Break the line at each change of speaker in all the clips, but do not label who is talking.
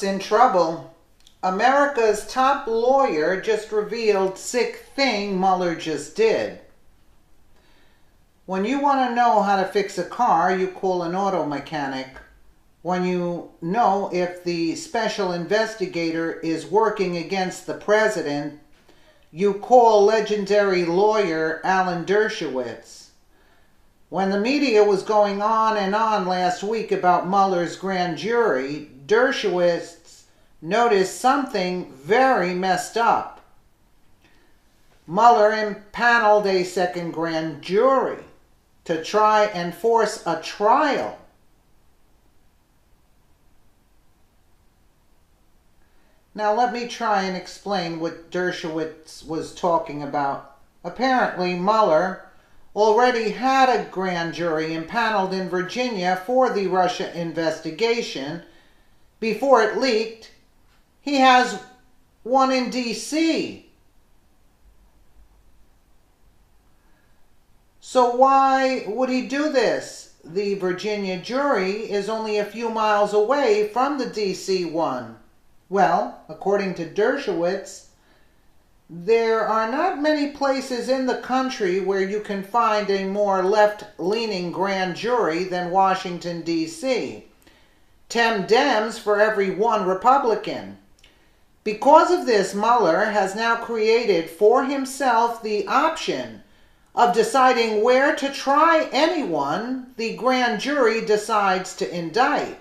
In trouble. America's top lawyer just revealed sick thing Mueller just did. When you want to know how to fix a car, you call an auto mechanic. When you know if the special investigator is working against the president, you call legendary lawyer Alan Dershowitz. When the media was going on and on last week about Mueller's grand jury, Dershowitz noticed something very messed up. Mueller impaneled a second grand jury to try and force a trial. Now let me try and explain what Dershowitz was talking about. Apparently Mueller already had a grand jury impaneled in Virginia for the Russia investigation. Before it leaked, he has one in D.C. So why would he do this? The Virginia jury is only a few miles away from the D.C. one. Well, according to Dershowitz, there are not many places in the country where you can find a more left-leaning grand jury than Washington, D.C. 10 Dems for every one Republican. Because of this, Mueller has now created for himself the option of deciding where to try anyone the grand jury decides to indict.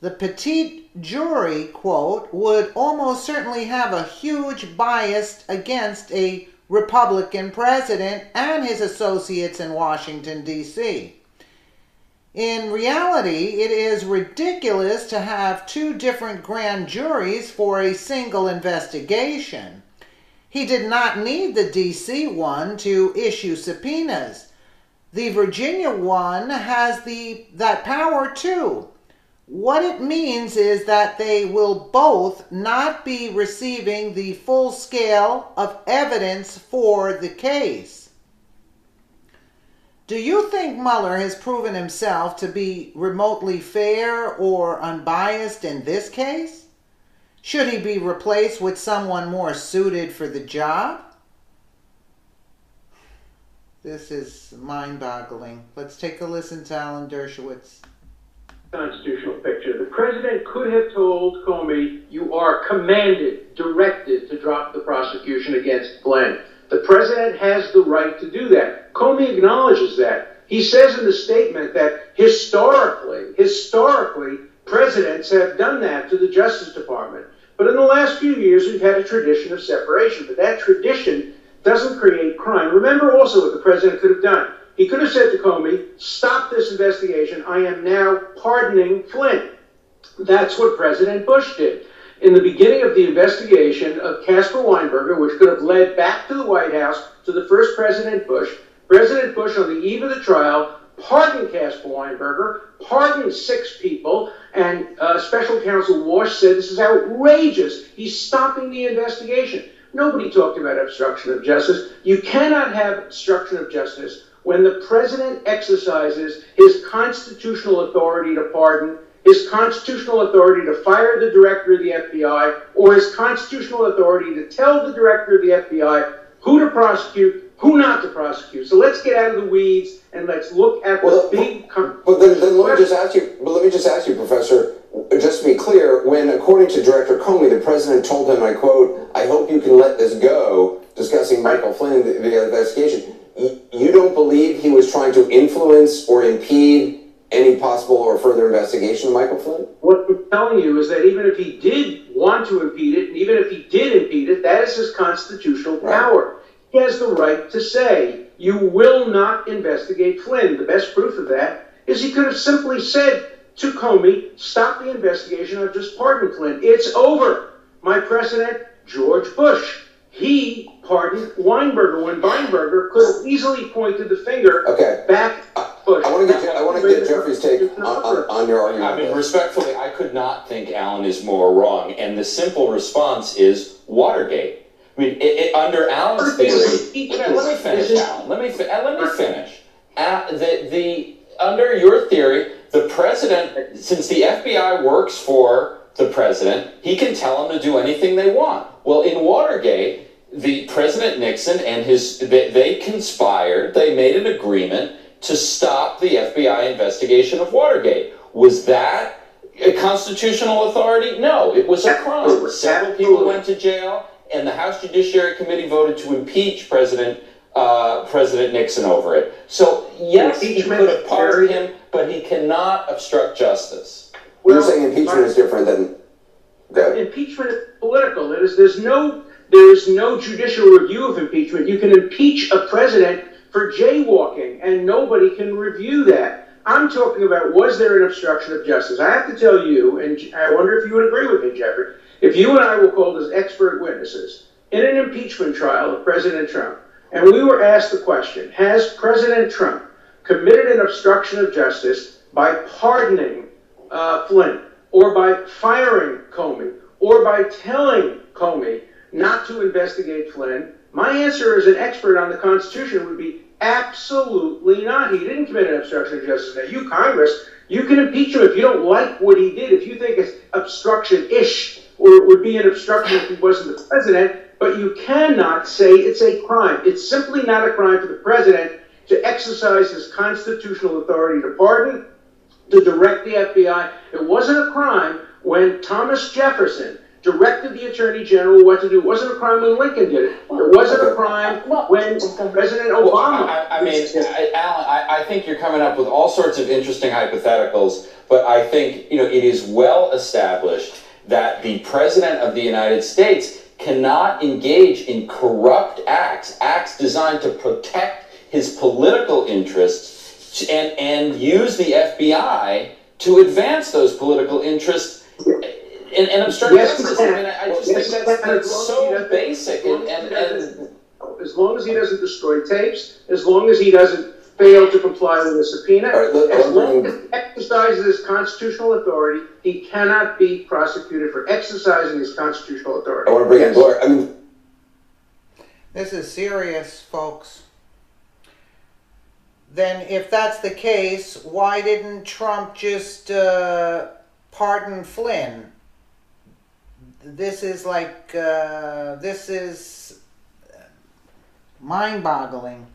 The petite jury, quote, would almost certainly have a huge bias against a Republican president and his associates in Washington, D.C. In reality, it is ridiculous to have two different grand juries for a single investigation. He did not need the D.C. one to issue subpoenas. The Virginia one has that power too. What it means is that they will both not be receiving the full scale of evidence for the case. Do you think Mueller has proven himself to be remotely fair or unbiased in this case? Should he be replaced with someone more suited for the job? This is mind-boggling. Let's take a listen to Alan Dershowitz.
Constitutional picture. The president could have told Comey, you are commanded, directed to drop the prosecution against Glenn. The president has the right to do that. Comey acknowledges that. He says in the statement that historically, presidents have done that to the Justice Department. But in the last few years, we've had a tradition of separation. But that tradition doesn't create crime. Remember also what the president could have done. He could have said to Comey, stop this investigation. I am now pardoning Flynn. That's what President Bush did. In the beginning of the investigation of Casper Weinberger, which could have led back to the White House to the first President Bush on the eve of the trial pardoned Casper Weinberger, pardoned 6 people, and Special Counsel Walsh said this is outrageous. He's stopping the investigation. Nobody talked about obstruction of justice. You cannot have obstruction of justice when the president exercises his constitutional authority to pardon, his constitutional authority to fire the director of the FBI, or his constitutional authority to tell the director of the FBI who to prosecute, who not to prosecute. So let's get out of the weeds and let's look at the big...
But then let me just ask you, Professor, just to be clear, when, according to Director Comey, the president told him, I quote, I hope you can let this go, discussing Michael Flynn, the investigation, you don't believe he was trying to influence or impede any possible or further investigation of Michael Flynn?
What I'm telling you is that even if he did want to impede it, and even if he did impede it, that is his constitutional power. He has the right to say, you will not investigate Flynn. The best proof of that is he could have simply said to Comey, stop the investigation, I've just pardoned Flynn. It's over. My precedent, George Bush. He pardoned Weinberger when Weinberger could have easily pointed the finger back at Bush.
I want to get Jeffrey's take on your argument.
I mean, respectfully, I could not think Alan is more wrong. And the simple response is Watergate. I mean, under Alan's theory... Let me finish, Alan. Let me finish. Under your theory, the president, since the FBI works for the president, he can tell them to do anything they want. Well, in Watergate, the President Nixon and they conspired, they made an agreement to stop the FBI investigation of Watergate. Was that a constitutional authority? No, it was a crime. Several people went to jail, and the House Judiciary Committee voted to impeach President Nixon over it. So, yes, he could have pardoned him, but he cannot obstruct justice.
Well, you're saying impeachment is different than...
Impeachment is political. There's no judicial review of impeachment. You can impeach a president for jaywalking, and nobody can review that. I'm talking about, was there an obstruction of justice? I have to tell you, and I wonder if you would agree with me, Jeffrey, if you and I were called as expert witnesses in an impeachment trial of President Trump, and we were asked the question, has President Trump committed an obstruction of justice by pardoning Flynn, or by firing Comey, or by telling Comey not to investigate Flynn? My answer as an expert on the Constitution would be absolutely not. He didn't commit an obstruction of justice. Now, you, Congress, you can impeach him if you don't like what he did, if you think it's obstruction-ish, or it would be an obstruction if he wasn't the president, but you cannot say it's a crime. It's simply not a crime for the president to exercise his constitutional authority to pardon, to direct the FBI. It wasn't a crime when Thomas Jefferson directed the Attorney General what to do. It wasn't a crime when Lincoln did it. It wasn't a crime when President Obama...
Alan, I think you're coming up with all sorts of interesting hypotheticals, but I think, it is well established that the President of the United States cannot engage in corrupt acts designed to protect his political interests and use the FBI to advance those political interess and obstruct justice. I just think that's so basic.
As long as he doesn't destroy tapes, as long as he doesn't fail to comply with a subpoena, as long as he exercises his constitutional authority, he cannot be prosecuted for exercising his constitutional authority.
I want to bring in Blair.
This is serious, folks. Then if that's the case, why didn't Trump just pardon Flynn? This is this is mind-boggling.